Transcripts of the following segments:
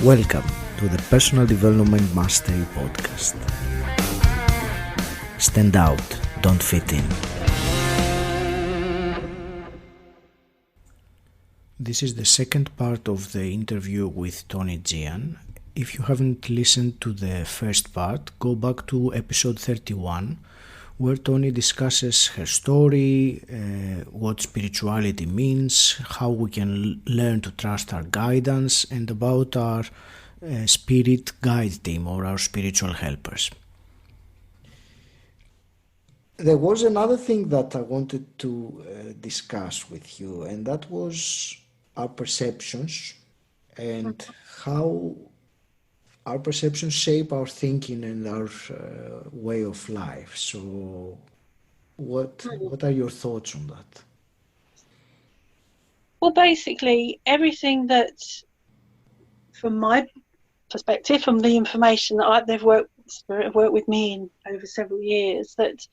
Welcome to the Personal Development Mastery Podcast. Stand out, don't fit in. This is the second part of the interview with Toni Jehan. If you haven't listened to the first part, go back to episode 31, where Toni discusses her story, what spirituality means, how we can learn to trust our guidance, and about our spirit guide team or our spiritual helpers. There was another thing that I wanted to discuss with you, and that was our perceptions and how our perceptions shape our thinking and our way of life. So what are your thoughts on that? Well, basically, everything that, from my perspective, from the information that they've worked with me in over several years, that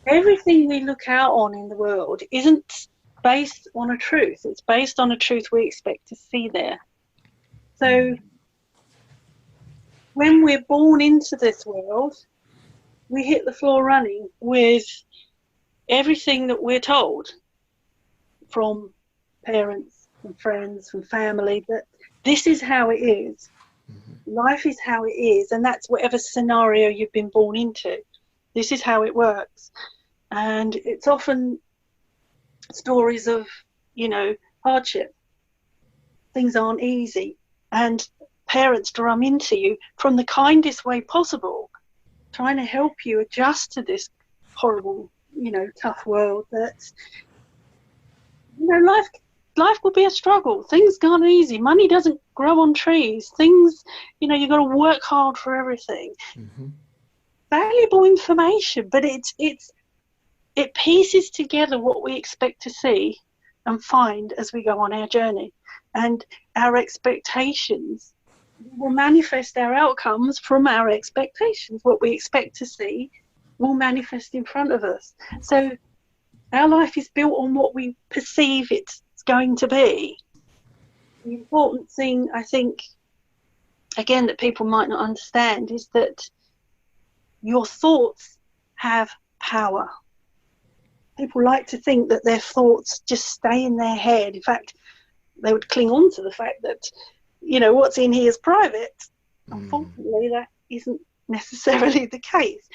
everything we look out on in the world isn't based on a truth. It's based on a truth we expect to see there. So when we're born into this world, we hit the floor running with everything that we're told from parents, from friends, from family, that this is how it is. Mm-hmm. Life is how it is, and that's whatever scenario you've been born into. This is how it works. And it's often stories of, hardship. Things aren't easy. And parents drum into you from the kindest way possible, trying to help you adjust to this horrible, tough world that, life will be a struggle. Things aren't easy. Money doesn't grow on trees. Things, you've got to work hard for everything. Mm-hmm. Valuable information, but it pieces together what we expect to see and find as we go on our journey. And our expectations will manifest our outcomes from our expectations. What we expect to see will manifest in front of us. So our life is built on what we perceive it's going to be. The important thing, I think, again, that people might not understand is that your thoughts have power. People like to think that their thoughts just stay in their head. In fact, they would cling on to the fact that, what's in here is private. Unfortunately, that isn't necessarily the case.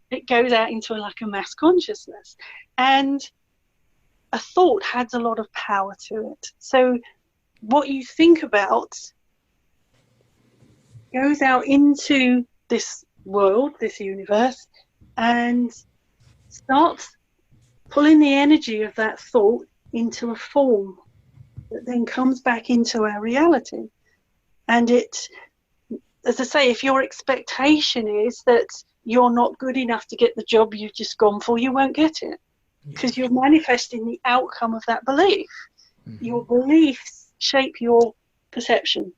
It goes out into a mass consciousness. And a thought has a lot of power to it. So what you think about goes out into this world, this universe, and starts pulling the energy of that thought into a form that then comes back into our reality. And it, as I say, if your expectation is that you're not good enough to get the job you've just gone for, you won't get it, because you're manifesting the outcome of that belief. Mm-hmm. Your beliefs shape your perception.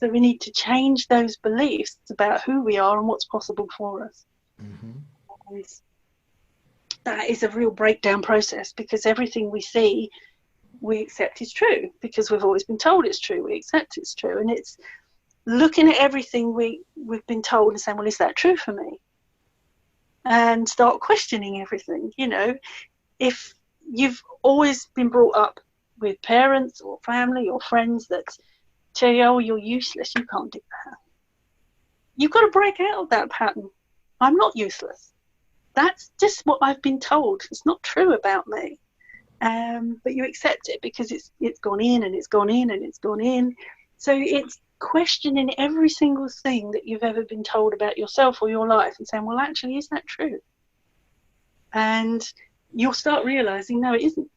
So we need to change those beliefs about who we are and what's possible for us. Mm-hmm. And that is a real breakdown process, because everything we see, we accept is true, because we've always been told it's true. We accept it's true. And it's looking at everything we've been told and saying, well, is that true for me? And start questioning everything. If you've always been brought up with parents or family or friends that tell you, oh, you're useless, you can't do that. You've got to break out of that pattern. I'm not useless. That's just what I've been told. It's not true about me. But you accept it because it's gone in and it's gone in and it's gone in. So it's questioning every single thing that you've ever been told about yourself or your life and saying, well, actually, is that true? And you'll start realizing, no, it isn't.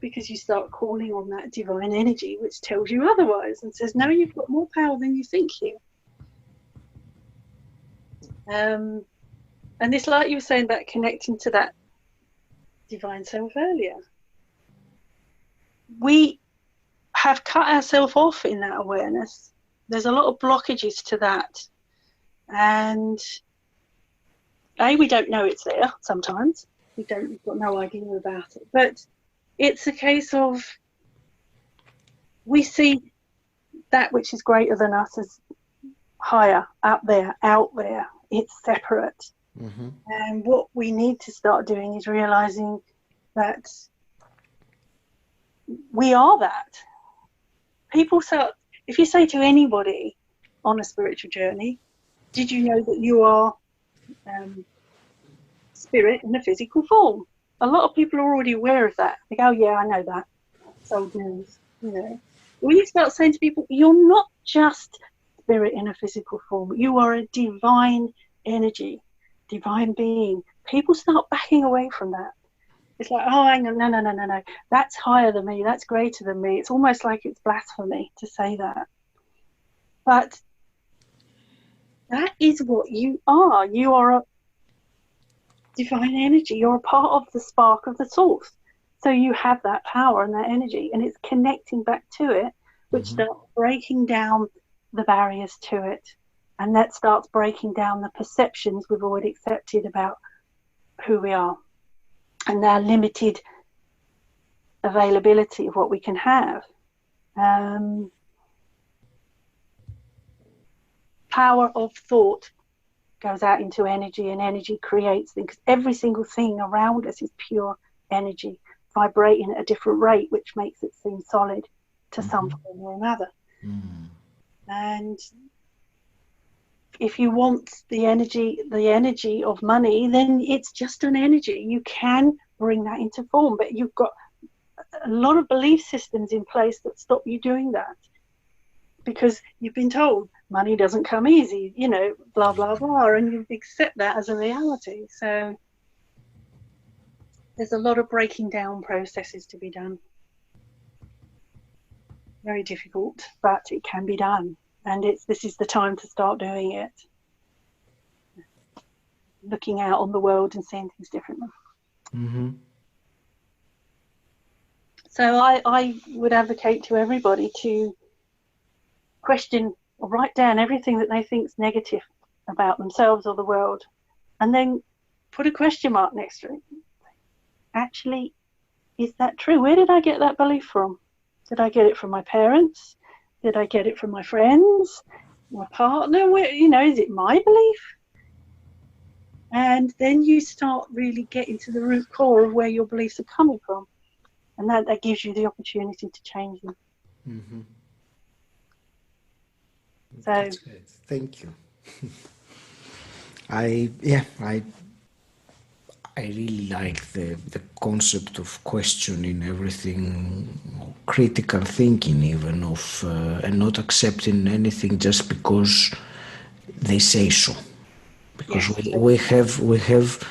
Because you start calling on that divine energy, which tells you otherwise and says, no, you've got more power than you think here. And it's like you were saying about connecting to that divine self earlier. We have cut ourselves off in that awareness. There's a lot of blockages to that. And we don't know it's there sometimes. We've got no idea about it. But it's a case of we see that which is greater than us as higher, up there, out there. It's separate. Mm-hmm. And what we need to start doing is realizing that we are that. People start, if you say to anybody on a spiritual journey, did you know that you are spirit in a physical form? A lot of people are already aware of that. They go, oh, yeah, I know that. It's old news, you know. When you start saying to people, you're not just spirit in a physical form, you are a divine energy, divine being. People start backing away from that. It's like, oh, hang on, no. That's higher than me. That's greater than me. It's almost like it's blasphemy to say that. But that is what you are. You are a divine energy. You're a part of the spark of the source. So you have that power and that energy, and it's connecting back to it, which starts breaking down the barriers to it. And that starts breaking down the perceptions we've already accepted about who we are and our limited availability of what we can have. Power of thought goes out into energy, and energy creates things. Every single thing around us is pure energy, vibrating at a different rate, which makes it seem solid to some form or another. And if you want the energy of money, then it's just an energy. You can bring that into form, but you've got a lot of belief systems in place that stop you doing that, because you've been told money doesn't come easy, you know, blah, blah, blah, and you accept that as a reality. So there's a lot of breaking down processes to be done. Very difficult, but it can be done. And this is the time to start doing it. Looking out on the world and seeing things differently. So I would advocate to everybody to question or write down everything that they think is negative about themselves or the world, and then put a question mark next to it. Actually, is that true? Where did I get that belief from? Did I get it from my parents? Did I get it from my friends, my partner? Where, you know, is it my belief? And then you start really getting to the root core of where your beliefs are coming from, and that gives you the opportunity to change them. So that's great. Thank you. I really like the concept of questioning everything, critical thinking even, of and not accepting anything just because they say so. Because we have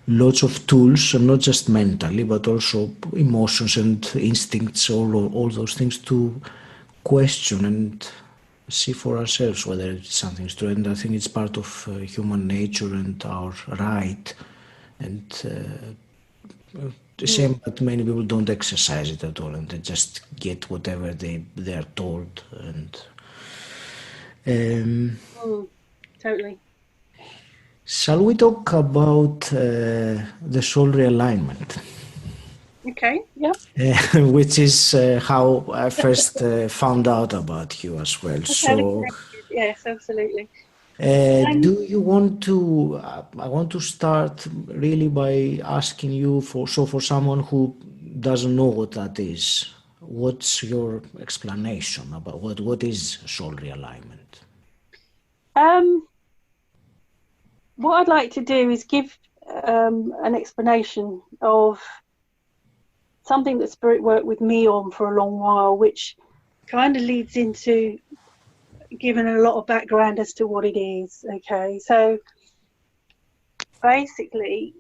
lots of tools, and not just mentally, but also emotions and instincts, all those things, to question and see for ourselves whether something's true. And I think it's part of human nature and our right. And the same, but many people don't exercise it at all, and they just get whatever they are told. And totally. shall we talk about the soul realignment? Okay, yeah. Which is how I first found out about you as well. Okay, So, yes, absolutely. do you want to? I want to start really by asking you for someone who doesn't know what that is. What's your explanation about what is soul realignment? What I'd like to do is give an explanation of something that Spirit worked with me on for a long while, which kind of leads into giving a lot of background as to what it is. Okay, so basically,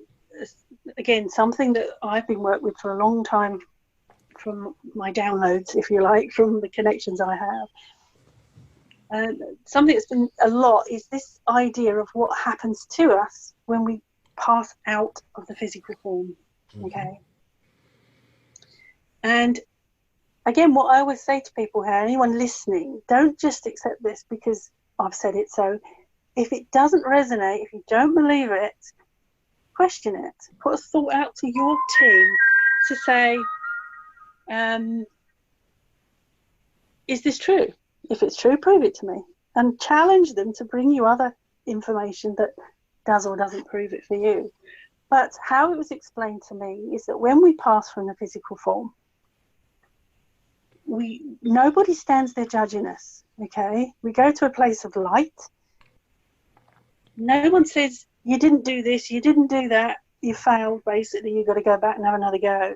again, something that I've been worked with for a long time, from my downloads, if you like, from the connections I have. Something that's been a lot is this idea of what happens to us when we pass out of the physical form. Okay. And again, what I always say to people here, anyone listening, don't just accept this because I've said it so. If it doesn't resonate, if you don't believe it, question it. Put a thought out to your team to say, is this true? If it's true, prove it to me, and challenge them to bring you other information that does or doesn't prove it for you. But how it was explained to me is that when we pass from the physical form, nobody stands there judging us. Okay, we go to a place of light. No one says, you didn't do this, you didn't do that, you failed, basically, you've got to go back and have another go.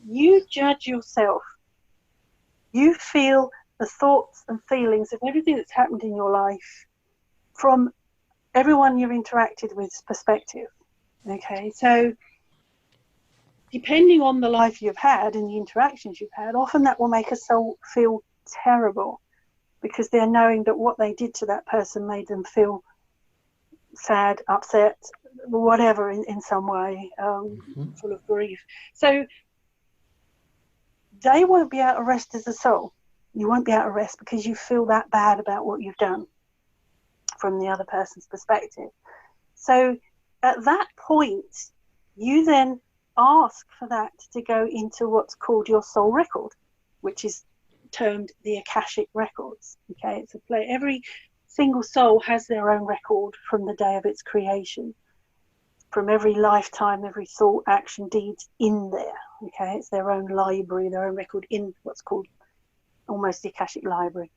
You judge yourself. You feel the thoughts and feelings of everything that's happened in your life from everyone you've interacted with's perspective. Okay, so depending on the life you've had and the interactions you've had, often that will make a soul feel terrible, because they're knowing that what they did to that person made them feel sad, upset, whatever, in some way, full of grief. So they won't be able to rest as a soul. You won't be able to rest because you feel that bad about what you've done from the other person's perspective. So at that point, you then ask for that to go into what's called your soul record, which is termed the Akashic records. Okay, it's a play. Every single soul has their own record from the day of its creation, from every lifetime, every thought, action, deeds in there. Okay, it's their own library, their own record in what's called almost the Akashic library.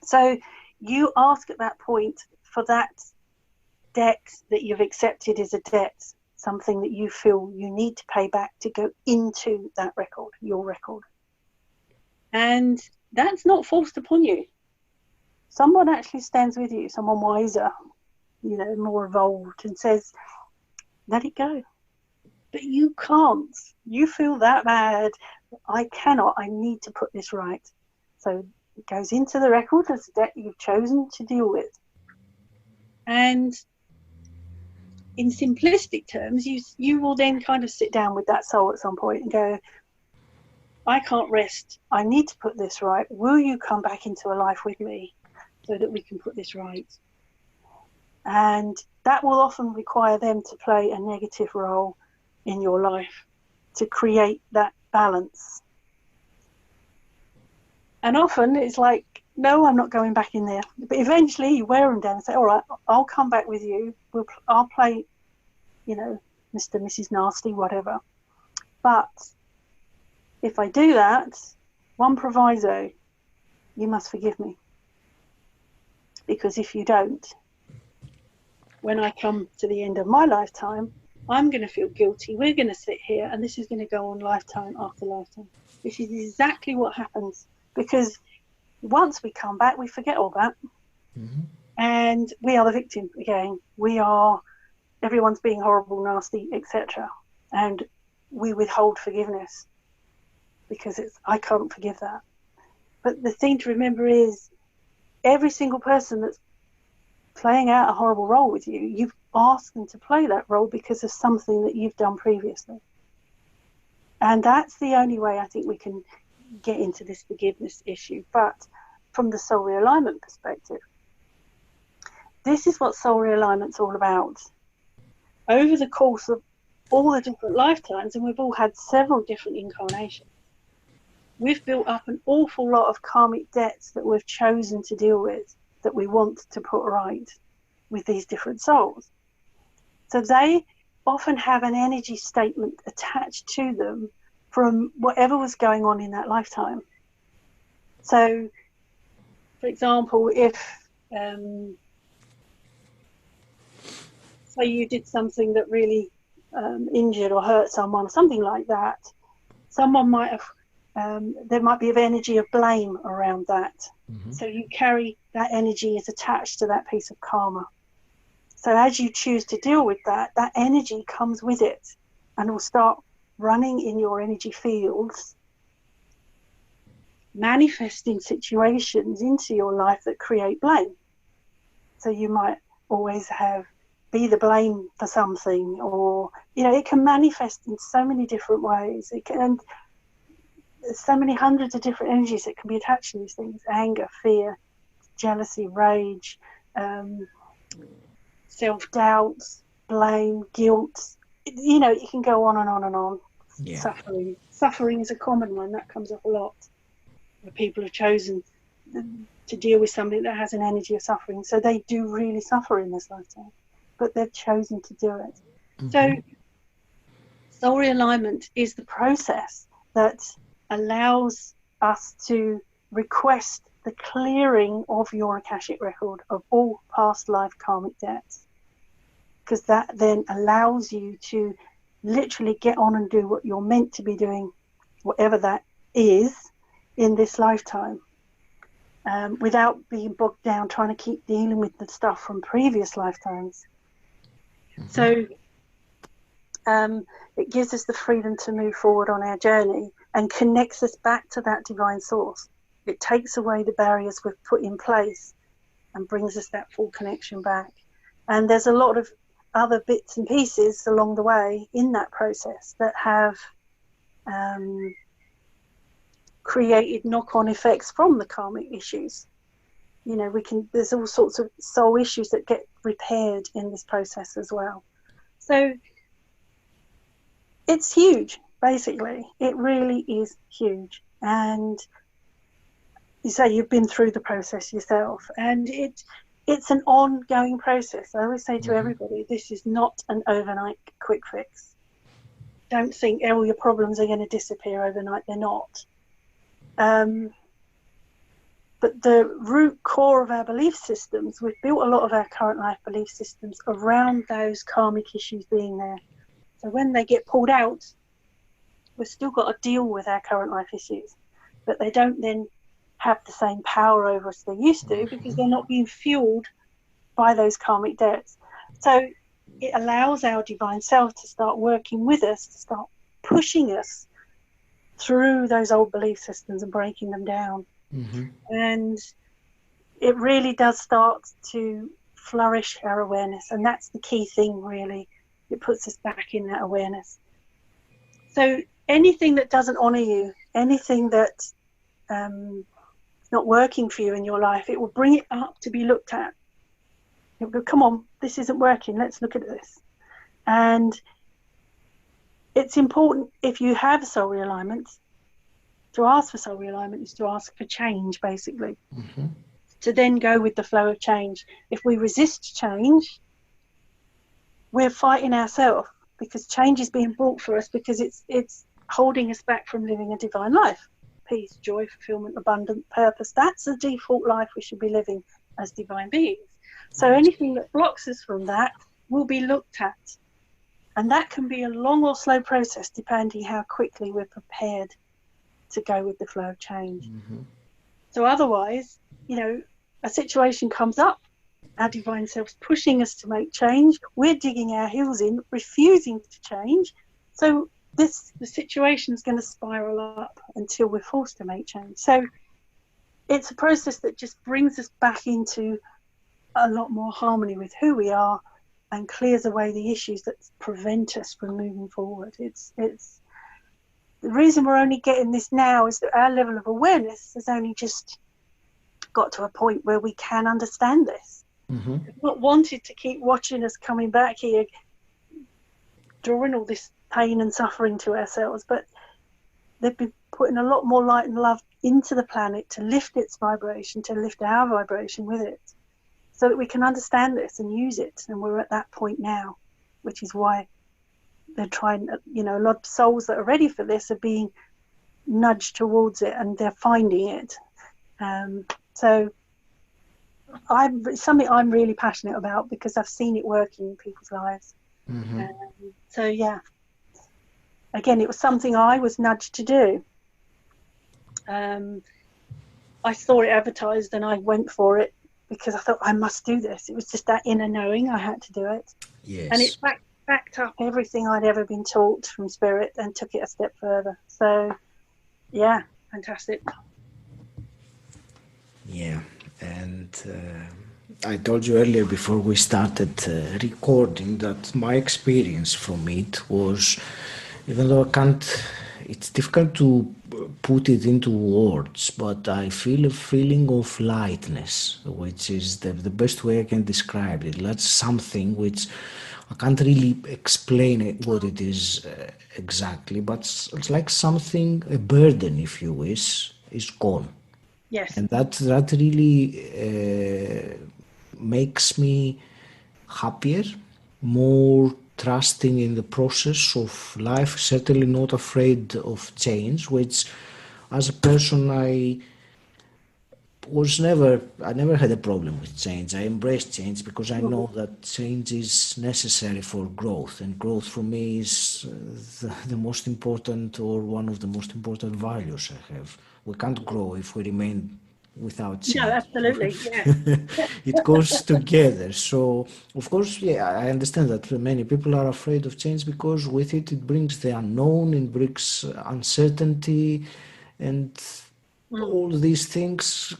So you ask at that point for that debt that you've accepted as a debt, something that you feel you need to pay back, to go into that record, your record. And that's not forced upon you. Someone actually stands with you, someone wiser, more evolved, and says, let it go. But you can't. You feel that bad. I cannot. I need to put this right. So it goes into the record as a debt you've chosen to deal with. And in simplistic terms, you will then kind of sit down with that soul at some point and go, I can't rest. I need to put this right. Will you come back into a life with me so that we can put this right? And that will often require them to play a negative role in your life to create that balance. And often it's like, no, I'm not going back in there. But eventually you wear them down and say, all right, I'll come back with you. I'll play, Mr. Mrs. Nasty, whatever. But if I do that, one proviso, you must forgive me. Because if you don't, when I come to the end of my lifetime, I'm going to feel guilty. We're going to sit here and this is going to go on lifetime after lifetime. This is exactly what happens. Because once we come back, we forget all that. Mm-hmm. And we are the victim again. Everyone's being horrible, nasty, etc. And we withhold forgiveness because I can't forgive that. But the thing to remember is every single person that's playing out a horrible role with you, you've asked them to play that role because of something that you've done previously. And that's the only way I think we can get into this forgiveness issue. But from the soul realignment perspective, this is what soul realignment's all about. Over the course of all the different lifetimes, and we've all had several different incarnations, we've built up an awful lot of karmic debts that we've chosen to deal with, that we want to put right with these different souls. So they often have an energy statement attached to them from whatever was going on in that lifetime. So, for example, if say you did something that really injured or hurt someone, or something like that, someone might have, there might be an energy of blame around that. Mm-hmm. So you carry that energy is attached to that piece of karma. So as you choose to deal with that, that energy comes with it and will start running in your energy fields, manifesting situations into your life that create blame. So you might always be the blame for something, or, it can manifest in so many different ways. And there's so many hundreds of different energies that can be attached to these things: anger, fear, jealousy, rage, self-doubt, blame, guilt. You can go on and on and on. Yeah. Suffering is a common one that comes up a lot. where people have chosen to deal with something that has an energy of suffering. So they do really suffer in this lifetime, but they've chosen to do it. Mm-hmm. So soul realignment is the process that allows us to request the clearing of your Akashic record of all past life karmic debts, because that then allows you to literally get on and do what you're meant to be doing, whatever that is, in this lifetime, without being bogged down trying to keep dealing with the stuff from previous lifetimes. Mm-hmm. So it gives us the freedom to move forward on our journey and connects us back to that divine source. It takes away the barriers we've put in place and brings us that full connection back. And there's a lot of other bits and pieces along the way in that process that have created knock-on effects from the karmic issues. You know, there's all sorts of soul issues that get repaired in this process as well. So it's huge, basically. It really is huge. And you say you've been through the process yourself, and it's an ongoing process. I always say to everybody, this is not an overnight quick fix. Don't think all your problems are going to disappear overnight. They're not. But the root core of our belief systems, we've built a lot of our current life belief systems around those karmic issues being there. So when they get pulled out, we've still got to deal with our current life issues, but they don't then have the same power over us they used to, because they're not being fueled by those karmic debts. So it allows our divine self to start working with us, to start pushing us through those old belief systems and breaking them down. Mm-hmm. And it really does start to flourish our awareness, and that's the key thing, really. It puts us back in that awareness. So anything that doesn't honor you, anything that not working for you in your life, it will bring it up to be looked at. It will go, come on, this isn't working, let's look at this. And it's important, if you have soul realignment, to ask for soul realignment is to ask for change, basically. Mm-hmm. To then go with the flow of change. If we resist change, we're fighting ourselves, because change is being brought for us because it's holding us back from living a divine life. Peace, joy, fulfillment, abundant purpose. That's the default life we should be living as divine beings. So anything that blocks us from that will be looked at. And that can be a long or slow process, depending how quickly we're prepared to go with the flow of change. Mm-hmm. So otherwise, you know, a situation comes up, our divine self's pushing us to make change, we're digging our heels in, refusing to change. So the situation's going to spiral up until we're forced to make change. So it's a process that just brings us back into a lot more harmony with who we are and clears away the issues that prevent us from moving forward. It's the reason we're only getting this now is that our level of awareness has only just got to a point where we can understand this. Mm-hmm. We've not wanted to keep watching us coming back here, drawing all this pain and suffering to ourselves, but they've been putting a lot more light and love into the planet to lift its vibration, to lift our vibration with it, so that we can understand this and use it. And we're at that point now, which is why they're trying, you know, a lot of souls that are ready for this are being nudged towards it, and they're finding it. So it's something I'm really passionate about, because I've seen it working in people's lives. Mm-hmm. So yeah, again, it was something I was nudged to do. I saw it advertised and I went for it because I thought I must do this. It was just that inner knowing I had to do it. Yes. And it backed up everything I'd ever been taught from Spirit and took it a step further. So yeah, fantastic. Yeah, and I told you earlier before we started recording that my experience from it was, even though I can't, it's difficult to put it into words, but I feel a feeling of lightness, which is the best way I can describe it. That's something which I can't really explain what it is exactly, but it's like something, a burden, if you wish, is gone. Yes. And that really makes me happier, more trusting in the process of life, certainly not afraid of change, which as a person I never had a problem with change. I embrace change because I know that change is necessary for growth, and growth for me is the most important, or one of the most important values I have. We can't grow if we remain without No, change. absolutely. Yeah. It goes together. So, of course, yeah, I understand that many people are afraid of change because with it brings the unknown, it brings uncertainty, and all these things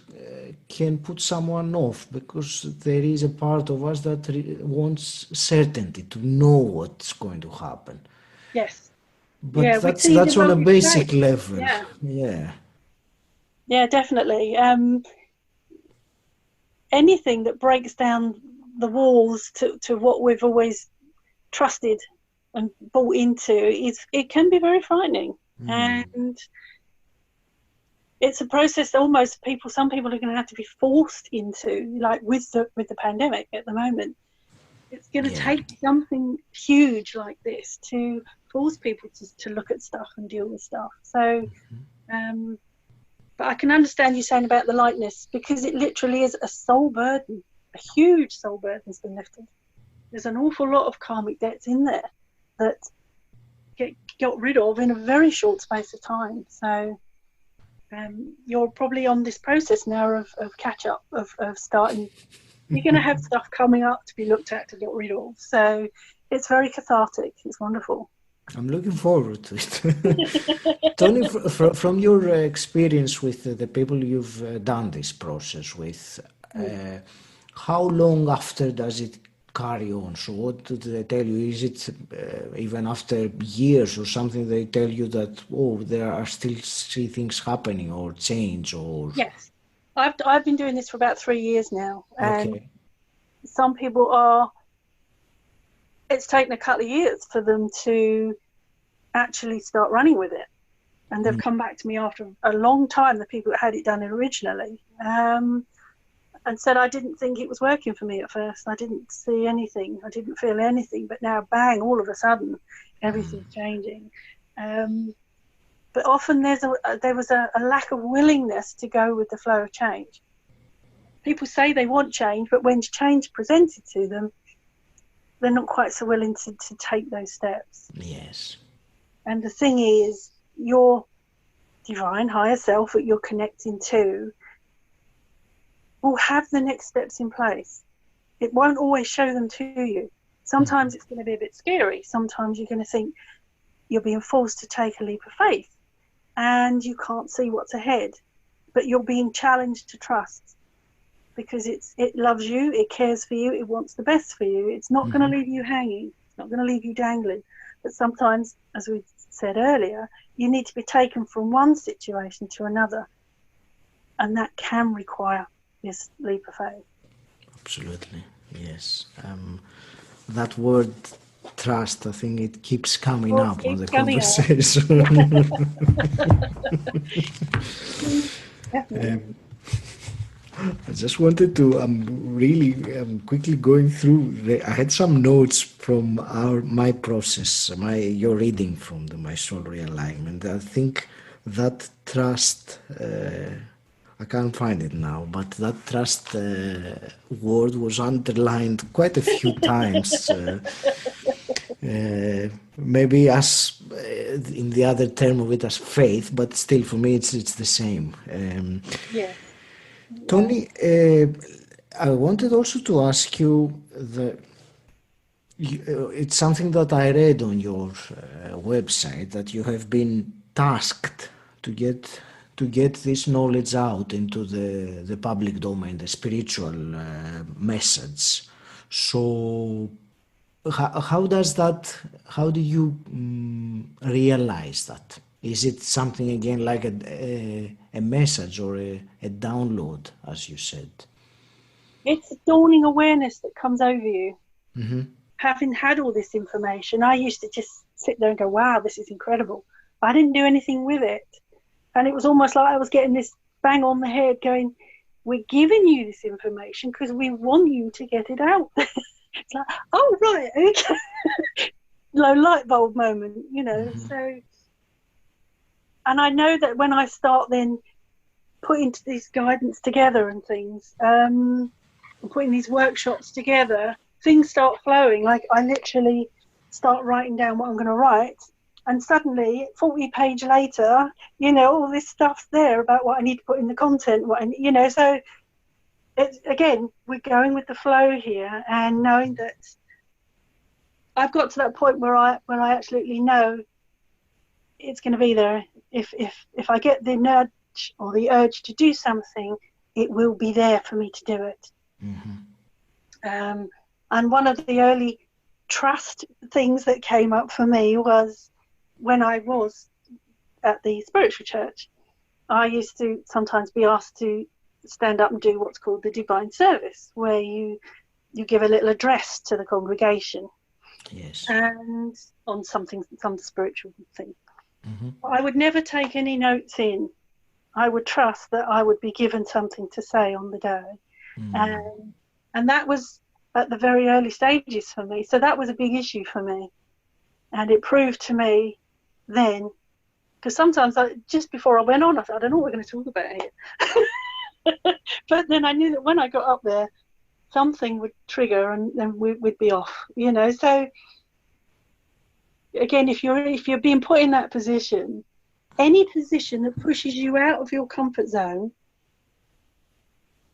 can put someone off because there is a part of us that wants certainty, to know what's going to happen. Yes. But Yeah, we see the that's on a monkey basic face. level. Yeah. Yeah. Yeah, definitely. Anything that breaks down the walls to what we've always trusted and bought into it can be very frightening. And it's a process that almost some people are going to have to be forced into, like with the pandemic at the moment. It's going to Yeah. take something huge like this to force people to look at stuff and deal with stuff. So, but I can understand you saying about the lightness, because it literally is a soul burden. A huge soul burden has been lifted. There's an awful lot of karmic debts in there that got rid of in a very short space of time. So you're probably on this process now of catch up, of starting. You're going to have stuff coming up to be looked at, to get rid of. So it's very cathartic. It's wonderful. I'm looking forward to it. Toni, from your experience with the people you've done this process with, how long after does it carry on? So what do they tell you? Is it even after years or something they tell you that, oh, there are still things happening or change or... Yes. I've been doing this for about 3 years now. And Okay. some people it's taken a couple of years for them to actually start running with it. And they've come back to me after a long time, the people that had it done originally, and said, I didn't think it was working for me at first. I didn't see anything. I didn't feel anything. But now, bang, all of a sudden, everything's changing. But often there was a lack of willingness to go with the flow of change. People say they want change, but when change presented to them, they're not quite so willing to take those steps. Yes. And the thing is, your divine higher self that you're connecting to will have the next steps in place. It won't always show them to you. Sometimes it's going to be a bit scary. Sometimes you're going to think you're being forced to take a leap of faith and you can't see what's ahead, but you're being challenged to trust, because it loves you, it cares for you, it wants the best for you. It's not going to leave you hanging. It's not going to leave you dangling. But sometimes, as we said earlier, you need to be taken from one situation to another. And that can require this leap of faith. Absolutely, yes. That word trust, I think it keeps coming up on the conversation. I just wanted to, really quickly going through, I had some notes from my process, your reading from my Soul Realignment. I think that trust, I can't find it now, but that trust word was underlined quite a few times. Maybe as in the other term of it as faith, but still for me it's the same. Yeah. Toni, I wanted also to ask you, it's something that I read on your website, that you have been tasked to get this knowledge out into the public domain, the spiritual message. So how do you realize that? Is it something, again, like a message or a download, as you said? It's a dawning awareness that comes over you. Having had all this information, I used to just sit there and go, wow, this is incredible. I didn't do anything with it. And it was almost like I was getting this bang on the head going, we're giving you this information because we want you to get it out. It's like, oh, right, okay. Light bulb moment, So, and I know that when I start then putting these guidance together and things, and putting these workshops together, things start flowing. Like I literally start writing down what I'm going to write, and suddenly 40 page later, all this stuff's there about what I need to put in the content, so it's, again, we're going with the flow here, and knowing that I've got to that point where I absolutely know it's going to be there. If I get the nudge or the urge to do something, it will be there for me to do it. Mm-hmm. And one of the early trust things that came up for me was when I was at the spiritual church. I used to sometimes be asked to stand up and do what's called the divine service, where you give a little address to the congregation. Yes. And on some spiritual thing. Mm-hmm. I would never take any notes in. I would trust that I would be given something to say on the day. Mm. And that was at the very early stages for me. So that was a big issue for me. And it proved to me then, because sometimes just before I went on, I thought, I don't know what we're going to talk about here. But then I knew that when I got up there, something would trigger and then we'd be off, So again, if you're being put in that position, any position that pushes you out of your comfort zone,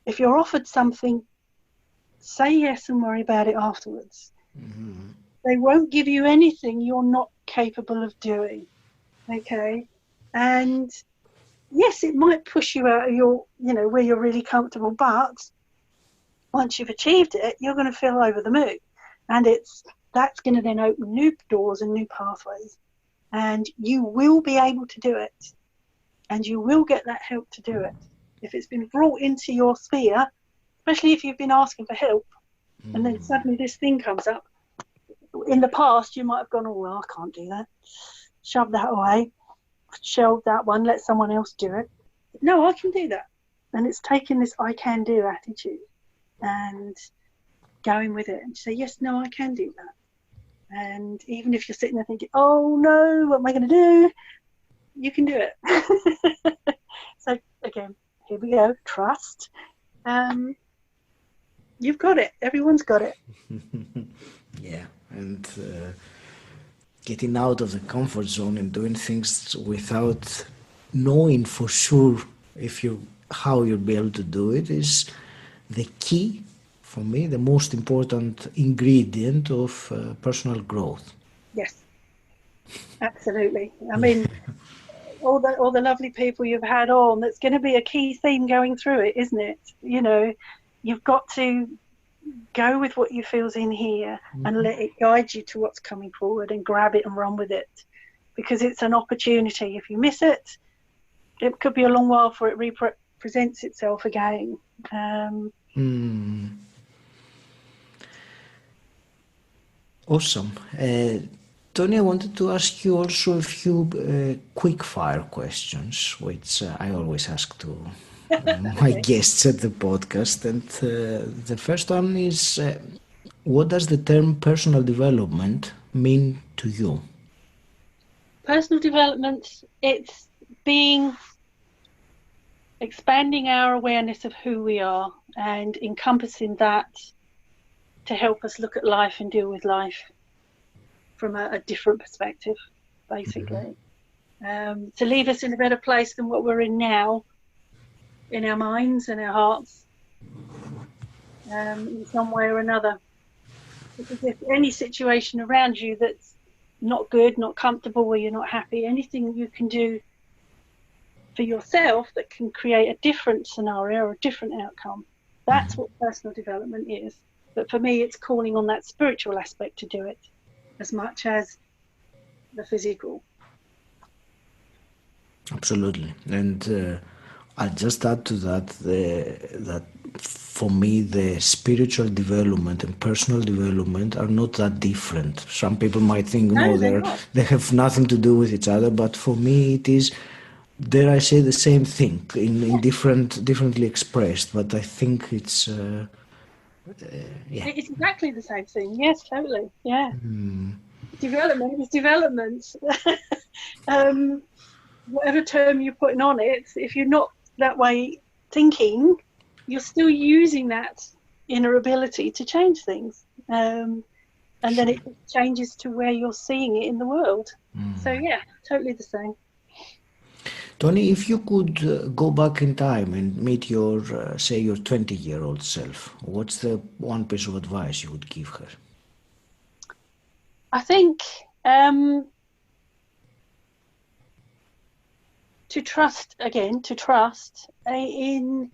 if you're offered something, say yes and worry about it afterwards. Mm-hmm. They won't give you anything you're not capable of doing. Okay? And yes, it might push you out of your, where you're really comfortable, but once you've achieved it, you're going to feel over the moon. And that's going to then open new doors and new pathways. And you will be able to do it. And you will get that help to do it. If it's been brought into your sphere, especially if you've been asking for help, and then suddenly this thing comes up. In the past, you might have gone, oh, well, I can't do that. Shove that away. Shelve that one. Let someone else do it. No, I can do that. And it's taking this I can do attitude and going with it and say, yes, no, I can do that. And even if you're sitting there thinking, oh no, what am I going to do? You can do it. So again, here we go, trust. You've got it. Everyone's got it. Yeah, and getting out of the comfort zone and doing things without knowing for sure how you'll be able to do it is the key, for me, the most important ingredient of personal growth. Yes, absolutely. I mean, all the lovely people you've had on, that's going to be a key theme going through it, isn't it? You've got to go with what you feel's in here and let it guide you to what's coming forward and grab it and run with it, because it's an opportunity. If you miss it, it could be a long while before it presents itself again. Awesome. Toni, I wanted to ask you also a few quick fire questions, which I always ask to my guests at the podcast. And the first one is, what does the term personal development mean to you? Personal development, it's expanding our awareness of who we are and encompassing that to help us look at life and deal with life from a different perspective, basically. To leave us in a better place than what we're in now, in our minds and our hearts, in some way or another. Because if any situation around you that's not good, not comfortable, where you're not happy, anything you can do for yourself that can create a different scenario or a different outcome, that's what personal development is. But for me, it's calling on that spiritual aspect to do it as much as the physical. Absolutely. And I'll just add to that that for me, the spiritual development and personal development are not that different. Some people might think, no, they have nothing to do with each other. But for me, it is Dare I say the same thing in differently expressed, but I think it's yeah. It's exactly the same thing. Yes, totally. Yeah. Mm. Development is development. Whatever term you're putting on it, if you're not that way thinking, you're still using that inner ability to change things. And then it changes to where you're seeing it in the world. So yeah, totally the same. Toni, if you could go back in time and meet your, say, your 20-year-old self, what's the one piece of advice you would give her? I think to trust in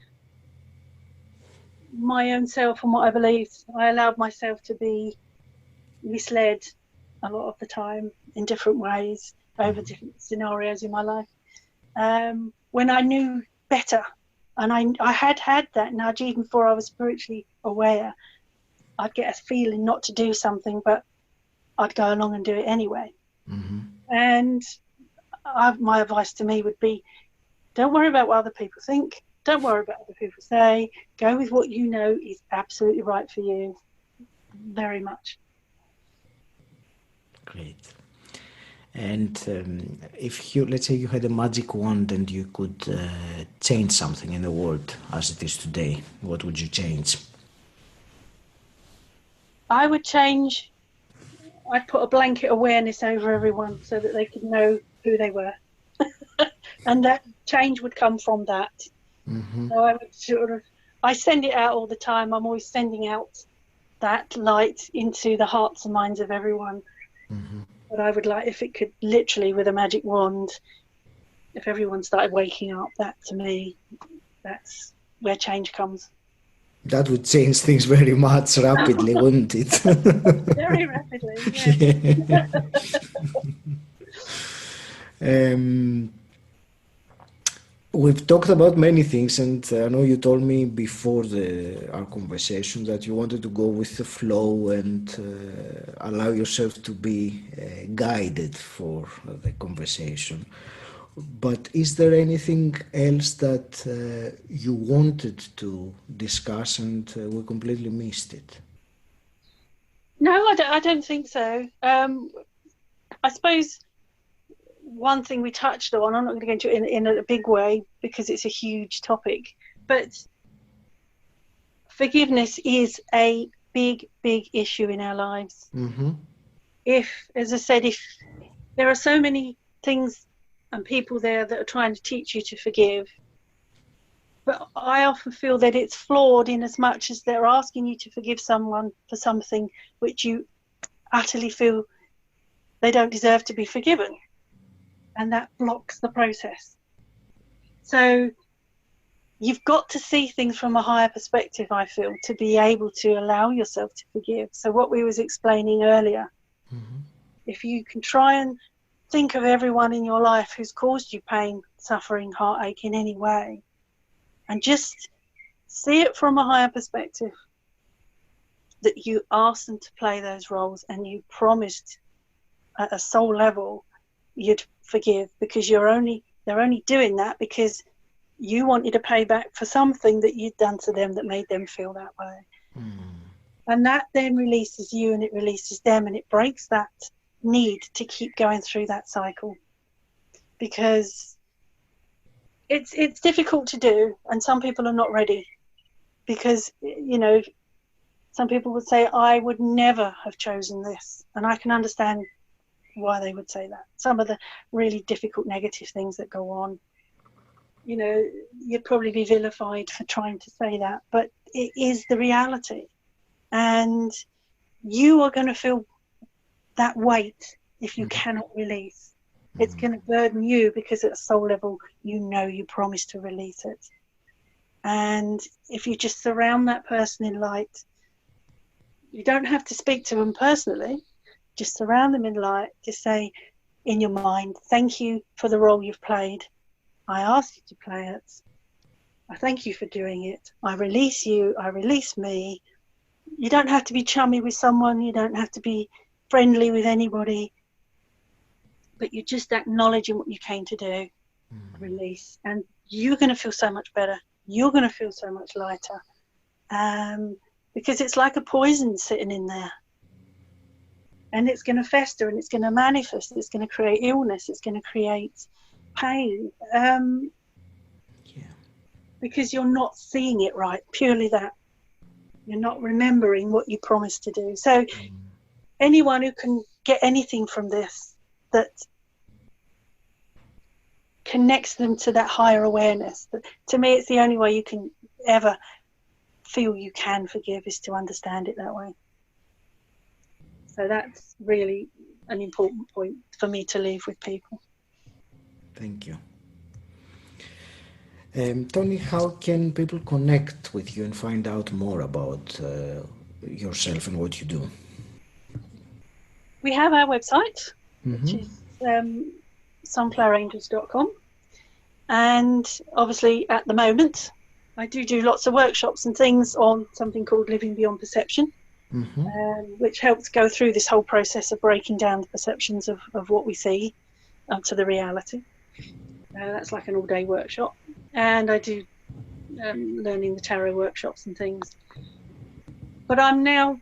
my own self and what I believe. I allowed myself to be misled a lot of the time in different ways over different scenarios in my life. When I knew better, and I had that nudge even before I was spiritually aware, I'd get a feeling not to do something, but I'd go along and do it anyway. Mm-hmm. And my advice to me would be, don't worry about what other people think. Don't worry about what other people say. Go with what you know is absolutely right for you. Very much. Great. And if you, let's say you had a magic wand and you could change something in the world as it is today, what would you change? I would change, I'd put a blanket awareness over everyone so that they could know who they were. And that change would come from that. Mm-hmm. So I would I send it out all the time. I'm always sending out that light into the hearts and minds of everyone. Mm-hmm. But I would like, if it could literally with a magic wand, if everyone started waking up, that to me, that's where change comes. That would change things very much rapidly, wouldn't it? Very rapidly, yeah. We've talked about many things, and I know you told me before our conversation that you wanted to go with the flow and allow yourself to be guided for the conversation. But is there anything else that you wanted to discuss and we completely missed it? No, I don't think so. I suppose one thing we touched on, I'm not going to go into it in a big way because it's a huge topic, but forgiveness is a big issue in our lives. Mm-hmm. As I said, if there are so many things and people there that are trying to teach you to forgive, but I often feel that it's flawed in as much as they're asking you to forgive someone for something which you utterly feel they don't deserve to be forgiven. And that blocks the process. So you've got to see things from a higher perspective, I feel, to be able to allow yourself to forgive. So what we was explaining earlier, if you can try and think of everyone in your life who's caused you pain, suffering, heartache in any way, and just see it from a higher perspective, that you asked them to play those roles and you promised at a soul level you'd forgive, because they're only doing that because you wanted to pay back for something that you'd done to them that made them feel that way. And that then releases you and it releases them, and it breaks that need to keep going through that cycle, because it's difficult to do, and some people are not ready, because some people would say, I would never have chosen this, and I can understand why they would say that. Some of the really difficult negative things that go on, you'd probably be vilified for trying to say that, but it is the reality, and you are going to feel that weight if you cannot release. It's going to burden you, because at a soul level you promised to release it. And if you just surround that person in light, you don't have to speak to them personally, just surround them in light. Just say in your mind, thank you for the role you've played. I asked you to play it. I thank you for doing it. I release you. I release me. You don't have to be chummy with someone. You don't have to be friendly with anybody. But you're just acknowledging what you came to do. release, and you're going to feel so much better. You're going to feel so much lighter, because it's like a poison sitting in there, and it's going to fester, and it's going to manifest. It's going to create illness. It's going to create pain, because you're not seeing it right. Purely that. You're not remembering what you promised to do. So anyone who can get anything from this that connects them to that higher awareness, that, to me, it's the only way you can ever feel you can forgive, is to understand it that way. So that's really an important point for me to leave with people. Thank you. Toni, how can people connect with you and find out more about yourself and what you do? We have our website, which is sunflowerangels.com. And obviously at the moment, I do lots of workshops and things on something called Living Beyond Perception, which helps go through this whole process of breaking down the perceptions of what we see to the reality. That's like an all-day workshop. And I do learning the tarot workshops and things. But I'm now,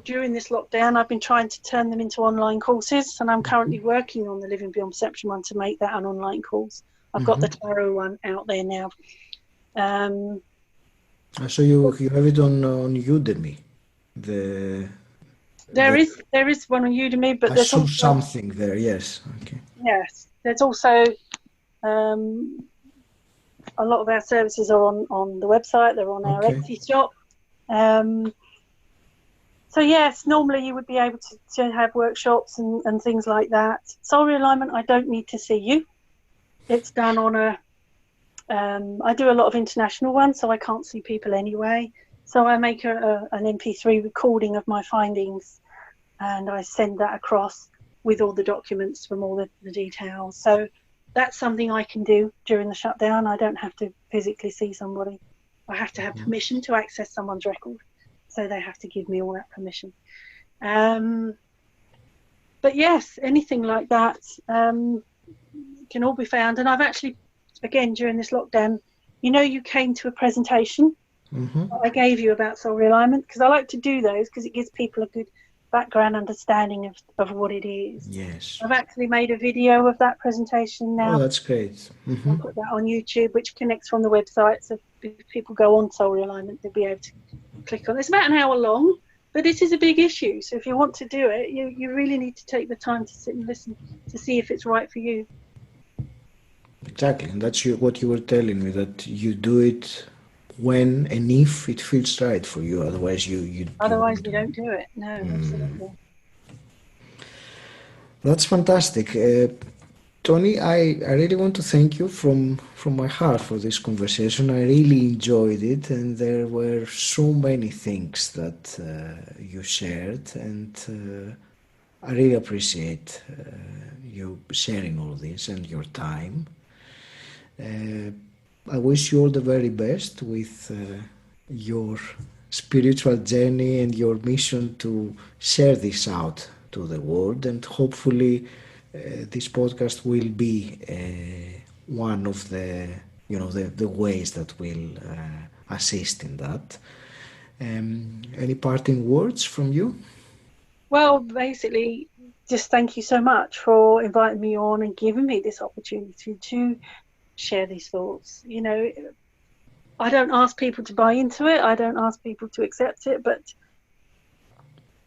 during this lockdown, I've been trying to turn them into online courses, and I'm currently working on the Living Beyond Perception one to make that an online course. I've got the tarot one out there now. So you have it on Udemy. There is one on Udemy, but there's also something there. Yes. Okay. Yes, there's also a lot of our services are on the website. They're on our Etsy shop. So yes, normally you would be able to have workshops and things like that. Soul Realignment, I don't need to see you. It's done on I do a lot of international ones, so I can't see people anyway. So I make an MP3 recording of my findings, and I send that across with all the documents from all the details. So that's something I can do during the shutdown. I don't have to physically see somebody. I have to have permission to access someone's record. So they have to give me all that permission. But yes, anything like that can all be found. And I've actually, again, during this lockdown, you came to a presentation I gave you about Soul Realignment, because I like to do those because it gives people a good background understanding of what it is. Yes. I've actually made a video of that presentation now. Oh, that's great. I'll put that on YouTube, which connects from the website. So if people go on Soul Realignment, they'll be able to click on it. It's about an hour long, but this is a big issue. So if you want to do it, you really need to take the time to sit and listen to see if it's right for you. Exactly. And that's what you were telling me, that you do it when and if it feels right for you. Otherwise, you don't do it. No, absolutely. That's fantastic. Toni, I really want to thank you from my heart for this conversation. I really enjoyed it, and there were so many things that you shared, and I really appreciate you sharing all this and your time. I wish you all the very best with your spiritual journey and your mission to share this out to the world, and hopefully this podcast will be one of the ways that will assist in that. Any parting words from you? Well, basically, just thank you so much for inviting me on and giving me this opportunity to share these thoughts. I don't ask people to buy into it. I don't ask people to accept it. But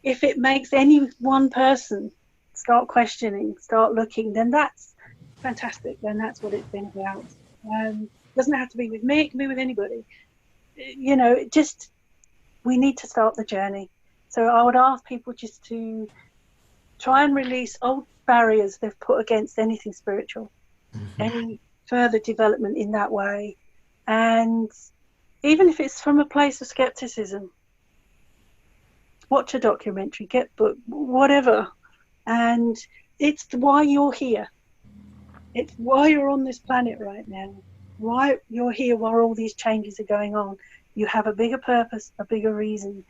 if it makes any one person start questioning, start looking, then that's fantastic. Then that's what it's been about. It doesn't have to be with me. It can be with anybody. We need to start the journey. So I would ask people just to try and release old barriers they've put against anything spiritual, any further development in that way. And even if it's from a place of skepticism, watch a documentary, get book, whatever. And it's why you're here. It's why you're on this planet right now. Why you're here while all these changes are going on. You have a bigger purpose, a bigger reason.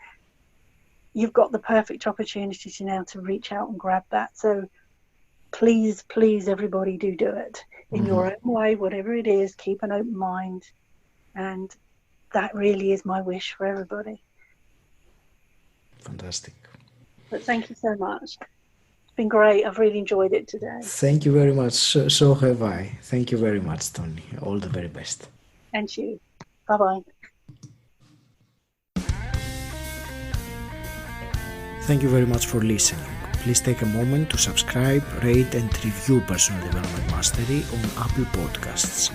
You've got the perfect opportunity to reach out and grab that. So please, everybody do it. in your own way, whatever it is, keep an open mind. And that really is my wish for everybody. Fantastic. But thank you so much. It's been great. I've really enjoyed it today. Thank you very much. So have I. Thank you very much, Toni. All the very best. And you. Bye-bye. Thank you very much for listening. Please take a moment to subscribe, rate and review Personal Development Mastery on Apple Podcasts.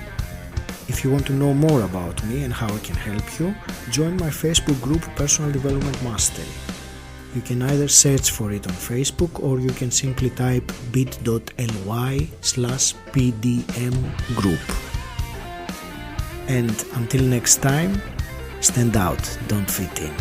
If you want to know more about me and how I can help you, join my Facebook group Personal Development Mastery. You can either search for it on Facebook or you can simply type bit.ly/PDM group. And until next time, stand out, don't fit in.